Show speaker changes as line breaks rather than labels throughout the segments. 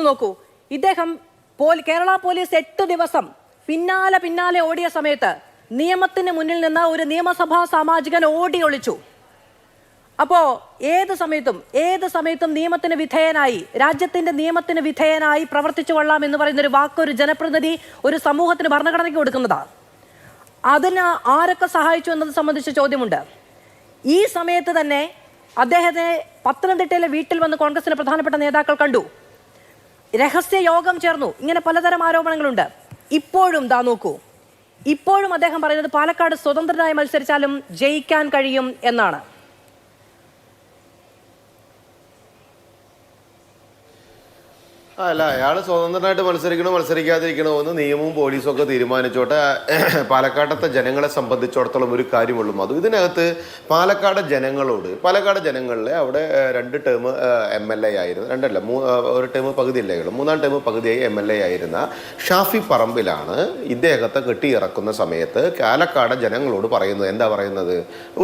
നോക്കൂ, ഇദ്ദേഹം കേരള പോലീസ് 8 ദിവസം പിന്നാലെ ഓടിയ സമയത്ത് നിയമത്തിന് മുന്നിൽ നിന്ന് ഒരു നിയമസഭാ സാമാജികൻ ഓടി ഒളിച്ചു. അപ്പോ ഏത് സമയത്തും നിയമത്തിന് വിധേയനായി, രാജ്യത്തിന്റെ നിയമത്തിന് വിധേയനായി പ്രവർത്തിച്ചു കൊള്ളാം എന്ന് പറയുന്ന ഒരു വാക്ക് ഒരു ജനപ്രതിനിധി ഒരു സമൂഹത്തിന് ഭരണഘടനയ്ക്ക് കൊടുക്കുന്നതാണ്. അതിന് ആരൊക്കെ സഹായിച്ചു എന്നത് സംബന്ധിച്ച ചോദ്യമുണ്ട്. ഈ സമയത്ത് തന്നെ അദ്ദേഹത്തെ പത്തനംതിട്ടയിലെ വീട്ടിൽ വന്ന് കോൺഗ്രസിന്റെ പ്രധാനപ്പെട്ട നേതാക്കൾ കണ്ടു, രഹസ്യ യോഗം ചേർന്നു. ഇങ്ങനെ പലതരം ആരോപണങ്ങളുണ്ട്. ഇപ്പോഴും നോക്കൂ, ഇപ്പോഴും അദ്ദേഹം പറയുന്നത് പാലക്കാട് സ്വതന്ത്രനായി മത്സരിച്ചാലും ജയിക്കാൻ കഴിയും എന്നാണ്.
അല്ല, അയാൾ സ്വതന്ത്രനായിട്ട് മത്സരിക്കാതിരിക്കണോ എന്ന് നിയമവും പോലീസും ഒക്കെ തീരുമാനിച്ചോട്ടെ. പാലക്കാട്ടത്തെ ജനങ്ങളെ സംബന്ധിച്ചിടത്തോളം ഒരു കാര്യമുള്ളൂ അതും ഇതിനകത്ത് പാലക്കാട് ജനങ്ങളിലെ അവിടെ 2 ടേം MLA ആയിരുന്നു, ഒരു ടേം പകുതിയല്ലേയുള്ളൂ, 3-ാം ടേം പകുതിയായി MLA ആയിരുന്ന ഷാഫി പറമ്പിലാണ് ഇദ്ദേഹത്തെ കെട്ടിയിറക്കുന്ന സമയത്ത് പാലക്കാട് ജനങ്ങളോട് പറയുന്നത് എന്താ പറയുന്നത്?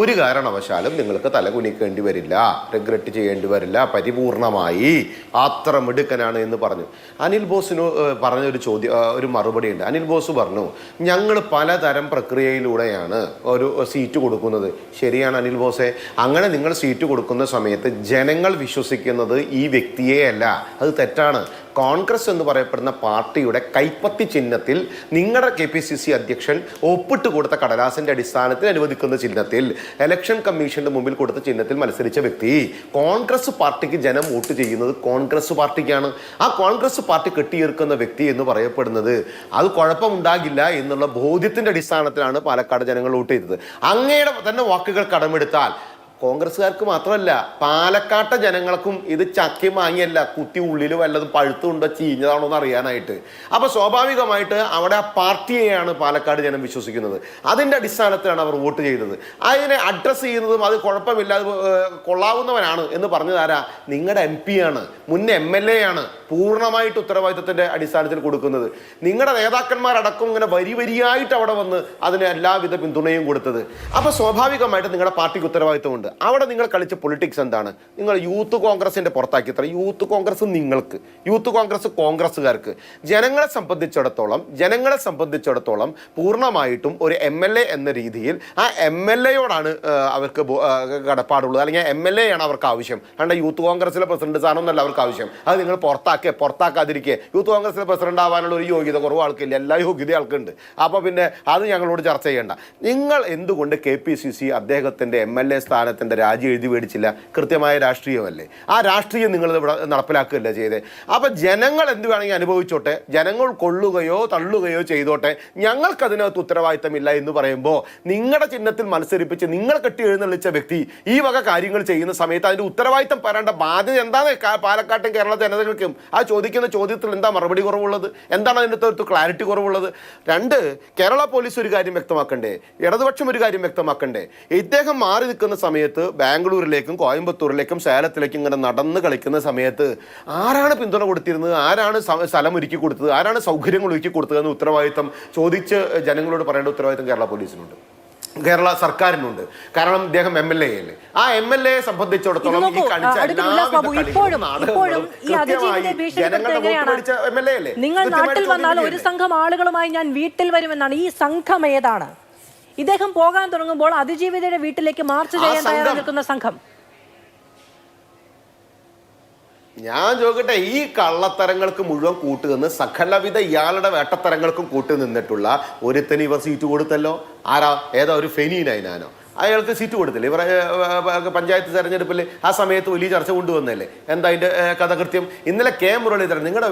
ഒരു കാരണവശാലും നിങ്ങൾക്ക് തലകുനിക്കേണ്ടി വരില്ല, റിഗ്രറ്റ് ചെയ്യേണ്ടി വരില്ല, പരിപൂർണമായി അത്ര മിടുക്കനാണ് എന്ന് പറഞ്ഞു. അനിൽ ബോസിന് പറഞ്ഞ ഒരു മറുപടി ഉണ്ട്. അനിൽ ബോസ് പറഞ്ഞു, ഞങ്ങൾ പലതരം പ്രക്രിയയിലൂടെയാണ് ഒരു സീറ്റ് കൊടുക്കുന്നത്. ശരിയാണ് അനിൽ ബോസെ, അങ്ങനെ നിങ്ങൾ സീറ്റ് കൊടുക്കുന്ന സമയത്ത് ജനങ്ങൾ വിശ്വസിക്കുന്നത് ഈ വ്യക്തിയെ അല്ല, അത് തെറ്റാണ്. കോൺഗ്രസ് എന്ന് പറയപ്പെടുന്ന പാർട്ടിയുടെ കൈപ്പത്തി ചിഹ്നത്തിൽ നിങ്ങളുടെ KPCC അധ്യക്ഷൻ ഒപ്പിട്ട് കൊടുത്ത കടലാസിന്റെ അടിസ്ഥാനത്തിൽ അനുവദിക്കുന്ന ചിഹ്നത്തിൽ ഇലക്ഷൻ കമ്മീഷന്റെ മുമ്പിൽ കൊടുത്ത ചിഹ്നത്തിൽ മത്സരിച്ച വ്യക്തി കോൺഗ്രസ് പാർട്ടിക്ക് ജനം വോട്ട് ചെയ്യുന്നത് കോൺഗ്രസ് പാർട്ടിക്കാണ്. ആ കോൺഗ്രസ് പാർട്ടി കെട്ടിയേർക്കുന്ന വ്യക്തി എന്ന് പറയപ്പെടുന്നത് അത് കുഴപ്പമുണ്ടാകില്ല എന്നുള്ള ബോധ്യത്തിന്റെ അടിസ്ഥാനത്തിലാണ് പാലക്കാട് ജനങ്ങൾ വോട്ട് ചെയ്തത്. അങ്ങയുടെ തന്നെ വാക്കുകൾ കടമെടുത്താൽ കോൺഗ്രസ്സുകാർക്ക് മാത്രമല്ല പാലക്കാട്ടെ ജനങ്ങൾക്കും ഇത് ചക്കി മാങ്ങിയല്ല, കുത്തി ഉള്ളിൽ വല്ലതും പഴുത്തുണ്ടോ ചീഞ്ഞതാണോ എന്ന് അറിയാനായിട്ട്. അപ്പൊ സ്വാഭാവികമായിട്ട് അവിടെ ആ പാർട്ടിയെയാണ് പാലക്കാട് ജനം വിശ്വസിക്കുന്നത്. അതിന്റെ അടിസ്ഥാനത്തിലാണ് അവർ വോട്ട് ചെയ്തത്. അതിനെ അഡ്രസ്സ് ചെയ്യുന്നതും അത് കുഴപ്പമില്ല, അത് കൊള്ളാവുന്നവനാണ് എന്ന് പറഞ്ഞതാരാ? നിങ്ങളുടെ MP ആണ്, മുൻ MLA ആണ്, പൂർണ്ണമായിട്ട് ഉത്തരവാദിത്വത്തിന്റെ അടിസ്ഥാനത്തിൽ കൊടുക്കുന്നത്. നിങ്ങളുടെ നേതാക്കന്മാരടക്കം ഇങ്ങനെ വരിയായിട്ട് അവിടെ വന്ന് അതിന് എല്ലാവിധ പിന്തുണയും കൊടുത്തത്. അപ്പൊ സ്വാഭാവികമായിട്ട് നിങ്ങളുടെ പാർട്ടിക്ക് ഉത്തരവാദിത്വമുണ്ട്. അവിടെ നിങ്ങൾ കളിച്ച പൊളിറ്റിക്സ് എന്താണ്? നിങ്ങൾ യൂത്ത് കോൺഗ്രസിന്റെ പുറത്താക്കി. യൂത്ത് കോൺഗ്രസ് നിങ്ങൾക്ക്, യൂത്ത് കോൺഗ്രസ് കോൺഗ്രസ്സുകാർക്ക്. ജനങ്ങളെ സംബന്ധിച്ചിടത്തോളം പൂർണ്ണമായിട്ടും ഒരു MLA എന്ന രീതിയിൽ ആ MLAയോടാണ് അവർക്ക് കടപ്പാടുള്ളത്, അല്ലെങ്കിൽ MLA ആണ് അവർക്ക് ആവശ്യം. അതുകൊണ്ട് യൂത്ത് കോൺഗ്രസിലെ പ്രസിഡന്റ് സ്ഥാനമൊന്നല്ല അവർക്ക് ആവശ്യം. അത് നിങ്ങൾ പുറത്താക്കാതിരിക്കുക. യൂത്ത് കോൺഗ്രസിലെ പ്രസിഡന്റ് ആവാനുള്ള ഒരു യോഗ്യത കുറവ് ആൾക്കില്ല, എല്ലാ യോഗ്യത ആൾക്കുണ്ട്. അപ്പോൾ പിന്നെ അത് ഞങ്ങളോട് ചർച്ച ചെയ്യേണ്ട. നിങ്ങൾ എന്തുകൊണ്ട് KPCC അദ്ദേഹത്തിന്റെ MLA സ്ഥാനത്തിന്റെ രാജി എഴുതി മേടിച്ചില്ല? കൃത്യമായ രാഷ്ട്രീയമല്ലേ? ആ രാഷ്ട്രീയം നിങ്ങൾ ഇവിടെ നടപ്പിലാക്കുകയല്ല ചെയ്തേ. അപ്പൊ ജനങ്ങൾ എന്ത് വേണമെങ്കിൽ അനുഭവിച്ചോട്ടെ, ജനങ്ങൾ കൊള്ളുകയോ തള്ളുകയോ ചെയ്തോട്ടെ, ഞങ്ങൾക്കതിനകത്ത് ഉത്തരവാദിത്തമില്ല എന്ന് പറയുമ്പോൾ നിങ്ങളുടെ ചിഹ്നത്തിൽ മത്സരിപ്പിച്ച് നിങ്ങൾ കെട്ടി എഴുന്നള്ളിച്ച വ്യക്തി ഈ വക കാര്യങ്ങൾ ചെയ്യുന്ന സമയത്ത് അതിന്റെ ഉത്തരവാദിത്തം പറയേണ്ട ബാധ്യത എന്താണ് പാലക്കാട്ടും കേരള ജനതകൾക്കും? ആ ചോദിക്കുന്ന ചോദ്യത്തിൽ എന്താ മറുപടി കുറവുള്ളത്? എന്താണ് അതിൻ്റെ ഒരു ക്ലാരിറ്റി കുറവുള്ളത്? 2, കേരള പോലീസ് ഒരു കാര്യം വ്യക്തമാക്കണ്ടേ, ഇടതുപക്ഷം ഒരു കാര്യം വ്യക്തമാക്കണ്ടേ? ഇദ്ദേഹം മാറി നിൽക്കുന്ന സമയത്ത് ബാംഗ്ലൂരിലേക്കും കോയമ്പത്തൂരിലേക്കും സേലത്തിലേക്കും ഇങ്ങനെ നടന്ന് കളിക്കുന്ന സമയത്ത് ആരാണ് പിന്തുണ കൊടുത്തിരുന്നത്? ആരാണ് സ്ഥലം ഒരുക്കി കൊടുത്തത്? ആരാണ് സൗകര്യങ്ങൾ ഒരുക്കി കൊടുത്തതെന്ന് ഉത്തരവാദിത്തം ചോദിച്ച് ജനങ്ങളോട് പറയേണ്ട ഉത്തരവാദിത്തം കേരള പോലീസിനുണ്ട്, കേരള സർക്കാരിനുണ്ട്. കാരണം ഇദ്ദേഹം MLA അല്ലേ. ആ MLA സംബന്ധിച്ചിടത്തോളം ഈ കാണിച്ച
നിങ്ങൾ നാട്ടിൽ വന്നാൽ ഒരു സംഘം ആളുകളുമായി ഞാൻ വീട്ടിൽ വരുമെന്നാണ്. ഈ സംഘം ഏതാണ്? ഇദ്ദേഹം പോകാൻ തുടങ്ങുമ്പോൾ അതിജീവിതയുടെ വീട്ടിലേക്ക് മാർച്ച് ചെയ്യാൻ തയ്യാറായി നിൽക്കുന്ന സംഘം.
ഞാൻ ചോദിക്കട്ടെ, ഈ കള്ളത്തരങ്ങൾക്ക് മുഴുവൻ കൂട്ടുനിന്ന് സകലവിധ ഇയാളുടെ വേട്ടത്തരങ്ങൾക്കും കൂട്ടു നിന്നിട്ടുള്ള ഒരുത്തന് ഇവർ സീറ്റ് കൊടുത്തല്ലോ. ആരാ? ഏതാ? ഒരു ഫെനീനായിനാനോ? അയാൾക്ക് സീറ്റ് കൊടുത്തില്ലേ? ഇവർ പഞ്ചായത്ത് തെരഞ്ഞെടുപ്പിൽ ആ സമയത്ത് വലിയ ചർച്ച കൊണ്ടുവന്നല്ലേ? എന്താ അതിൻ്റെ കഥ കൃത്യം? ഇന്നലെ മുരളീധരൻ നിങ്ങളുടെ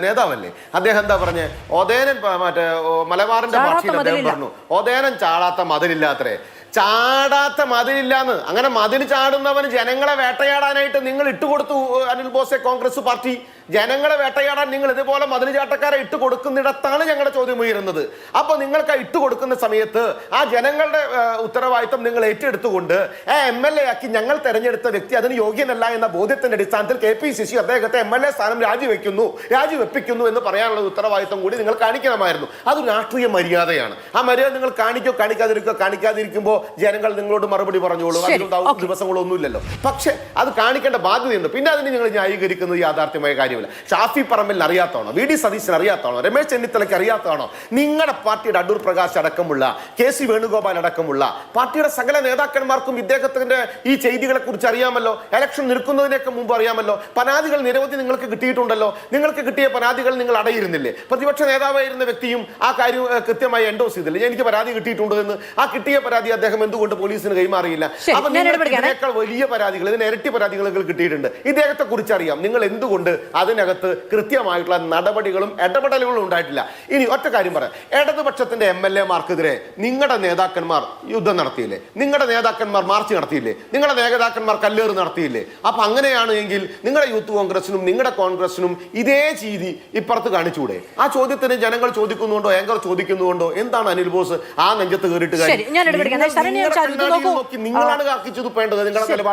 നേതാവല്ലേ, അദ്ദേഹം എന്താ പറഞ്ഞേ? ഒതേനൻ മറ്റേ മലബാറിന്റെ ഭാഷയിൽ അദ്ദേഹം പറഞ്ഞു, ഒതേനൻ ചാടാത്ത മതിലില്ലാത്രേ. ചാടാത്ത മതിലില്ലാന്ന്. അങ്ങനെ മതിൽ ചാടുന്നവന് ജനങ്ങളെ വേട്ടയാടാനായിട്ട് നിങ്ങൾ ഇട്ടുകൊടുത്തു അനിൽ ബോസെ, കോൺഗ്രസ് പാർട്ടി. ജനങ്ങളെ വേട്ടയാടാൻ നിങ്ങൾ ഇതുപോലെ മതിൽ ചാട്ടക്കാരെ ഇട്ട് കൊടുക്കുന്നിടത്താണ് ഞങ്ങളുടെ ചോദ്യം ഉയരുന്നത്. അപ്പൊ നിങ്ങൾക്ക് ഇട്ട് കൊടുക്കുന്ന സമയത്ത് ആ ജനങ്ങളുടെ ഉത്തരവാദിത്തം നിങ്ങൾ ഏറ്റെടുത്തുകൊണ്ട് MLA ആക്കി ഞങ്ങൾ തെരഞ്ഞെടുത്ത വ്യക്തി അതിന് യോഗ്യനല്ല എന്ന ബോധ്യത്തിന്റെ അടിസ്ഥാനത്തിൽ KPCC അദ്ദേഹത്തെ MLA സ്ഥാനം രാജിവെപ്പിക്കുന്നു എന്ന് പറയാനുള്ള ഉത്തരവാദിത്തം കൂടി നിങ്ങൾ കാണിക്കണമായിരുന്നു. അത് രാഷ്ട്രീയ മര്യാദയാണ്. ആ മര്യാദ നിങ്ങൾ കാണിക്കാതിരിക്കുമ്പോൾ ജനങ്ങൾ നിങ്ങളോട് മറുപടി പറഞ്ഞോളൂ. അതിലുണ്ടാവും ദിവസങ്ങളൊന്നുമില്ലല്ലോ. പക്ഷെ അത് കാണിക്കേണ്ട ബാധ്യതയുണ്ട്. പിന്നെ അതിന് നിങ്ങൾ ന്യായീകരിക്കുന്നത് യാഥാർത്ഥ്യമായ കാര്യമല്ല. കാര്യമില്ല. ഷാഫി പറമ്പിലിന് അറിയാത്തതാണോ, വി ഡി സതീശന് അറിയാത്തതാണോ, രമേശ് ചെന്നിത്തലയ്ക്ക് അറിയാത്തതാണോ, നിങ്ങളുടെ പാർട്ടിയുടെ അടൂർ പ്രകാശ് അടക്കമുള്ള KC വേണുഗോപാൽ അടക്കമുള്ള പാർട്ടിയുടെ സകല നേതാക്കന്മാർക്കും ഇദ്ദേഹത്തിന്റെ ഈ ചെയ്തികളെ കുറിച്ച് അറിയാമല്ലോ. ഇലക്ഷൻ നിൽക്കുന്നതിനൊക്കെ മുമ്പ് അറിയാമല്ലോ. പരാതികൾ നിരവധി നിങ്ങൾക്ക് കിട്ടിയിട്ടുണ്ടല്ലോ. നിങ്ങൾക്ക് കിട്ടിയ പരാതികൾ നിങ്ങൾ അടയിരുന്നില്ലേ? പ്രതിപക്ഷ നേതാവായിരുന്ന വ്യക്തിയും ആ കാര്യം കൃത്യമായി എൻഡോസ് ചെയ്തില്ല. എനിക്ക് പരാതി കിട്ടിയിട്ടുണ്ട് എന്ന്. ആ കിട്ടിയ പരാതി അദ്ദേഹം എന്തുകൊണ്ട് പോലീസിന് കൈമാറിയില്ല? അപ്പൊ ഇതിനേക്കാൾ വലിയ പരാതികൾ, ഇതിന് ഇരട്ടി പരാതികൾ കിട്ടിയിട്ടുണ്ട്. ഇദ്ദേഹത്തെ കുറിച്ച് അറിയാം. നിങ്ങൾ എന്തുകൊണ്ട് അതിനകത്ത് കൃത്യമായിട്ടുള്ള നടപടികളും ഇടപെടലുകളും ഉണ്ടായിട്ടില്ല? ഇനി ഒറ്റ കാര്യം പറയാം. ഇടതുപക്ഷത്തിന്റെ MLA മാർക്കെതിരെ നിങ്ങളുടെ നേതാക്കന്മാർ യുദ്ധം നടത്തിയില്ലേ? നിങ്ങളുടെ നേതാക്കന്മാർ മാർച്ച് നടത്തിയില്ലേ? നിങ്ങളുടെ നേതാക്കന്മാർ കല്ലേറ് നടത്തിയില്ലേ? അപ്പൊ അങ്ങനെയാണ് എങ്കിൽ നിങ്ങളുടെ യൂത്ത് കോൺഗ്രസിനും നിങ്ങളുടെ കോൺഗ്രസിനും ഇതേ രീതി ഇപ്പുറത്ത് കാണിച്ചുകൂടെ? ആ ചോദ്യത്തിന് ജനങ്ങൾ ചോദിക്കുന്നുണ്ടോ, ആങ്കർ ചോദിക്കുന്നുണ്ടോ? എന്താണ് അനിൽ ബോസ് ആ നെഞ്ചത്ത് കയറിയിട്ട്
ശരി, ഞാൻ ഇടപെടുകയാണ്. ശരണ്യ ആചാര്യ, ഇത് നോക്കൂ.
നിങ്ങളാണ് കാക്കിച്ചു തുപ്പേണ്ടത് നിങ്ങളുടെ നിലപാട്.